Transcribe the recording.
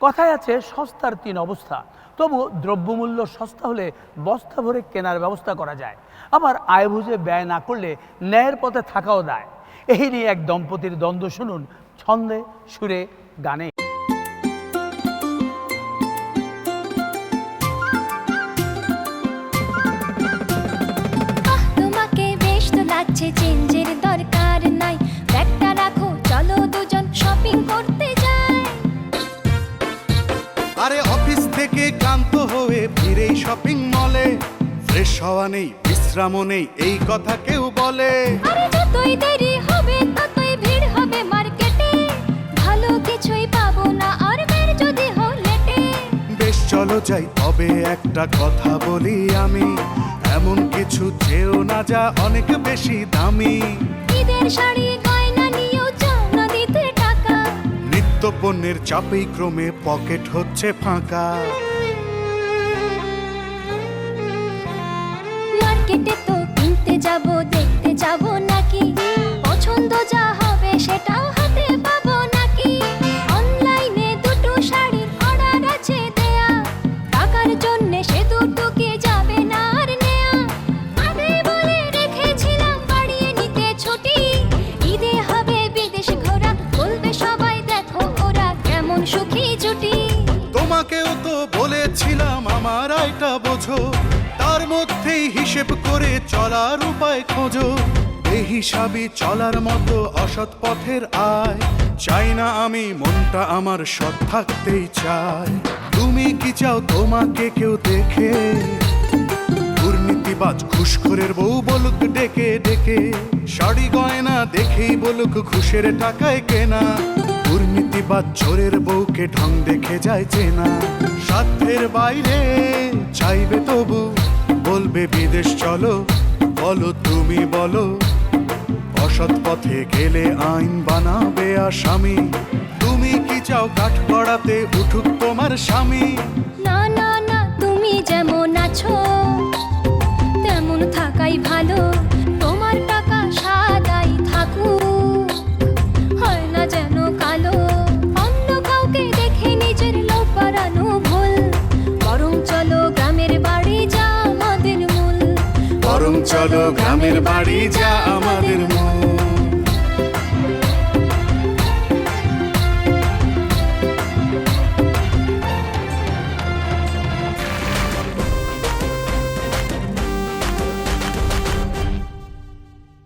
কথায় আছে সস্তার তিন অবস্থা, তবু দ্রব্যমূল্য সস্তা হলে বস্তা ভরে কেনার ব্যবস্থা করা যায়, আবার আয় বুঝে ব্যয় না করলে ন্যায়ের পথে থাকাও দায়। এই নিয়ে এক দম্পতির দ্বন্দ্ব শুনুন ছন্দে, সুরে, গানে। তোমাকে বেশ তো লাগছে, চেঞ্জের দরকার নাই, ব্যাগটা রাখো, চলো দুজন শপিং করতে যাই। আরে অফিস থেকে ক্লান্ত হয়ে ফিরেই শপিং মলে, ফ্রেশ হওয়া নেই, বিশ্রামও নেই, এই কথা কেউ বলে। আরে যতই দেরি হবে ততই ভিড় হবে মার্কেটে, ভালো কিছুই পাবো না আর বের যদি হও লেটে। বেশ চলো যাই, তবে একটা কথা বলি আমি, এমন কিছু চেয়েও না যা অনেক বেশি দামি। ঈদের শাড়ি গয়না নিয়েও চাও না দিতে টাকা, নিত্য পণ্যের চাপেই ক্রমে পকেট হচ্ছে ফাঁকা। মার্কেটে তো কিনতে যাব, দেখতে যাব নাকি, পছন্দ যা হবে সেটাও হাতে পাবো নাকি। অনলাইনে দুটো শাড়ির অর্ডার আছে দেয়া, টাকার জন্য সে দুটো কি যাবে না আর নেয়া। আগে বলে রেখেছিলাম বাড়িয়ে নিতে ছুটি, ঈদে হবে বিদেশ ঘোরা, বলবে সবাই দেখো ওরা কেমন সুখী জুটি। তোমাকেও তো বলেছিলাম আমার আয়টা বোঝো, তার মধ্যেই হিসেব করে চলার উপায় খোঁজো। এই হিসাবে চলার মতো অসৎ পথের আয় চাই না আমি, মনটা আমার সৎ থাকতেই চাই। তুমি কি চাও তোমাকে কেউ দেখে দুর্নীতিবাজ ঘুষখোরের বউ বলুক ডেকে ডেকে, শাড়ি গয়না দেখেই বলুক ঘুষের টাকায় কেনা। দুর্নীতিবাজ চোরের বউকে ঢং দেখে যায় চেনা। সাধ্যের বাইরে চাইবে তবু বলবে বিদেশ চলো, বলো তুমি বলো, অসৎ পথে গেলে আইন বানাবে আসামি। তুমি কি চাও কাঠ গড়াতে উঠুক তোমার স্বামী? না না না, তুমি যেমন আছো তেমন থাকাই ভালো, তোমার টাকা সাদাই থাকুক, হয় না যেন কালো। অন্য কাউকে দেখে নিজের লোভ বাড়ানো ভুল, বরং চলো গ্রামের বাড়ি যা আমাদের মূল। বরং চলো গ্রামের বাড়ি যা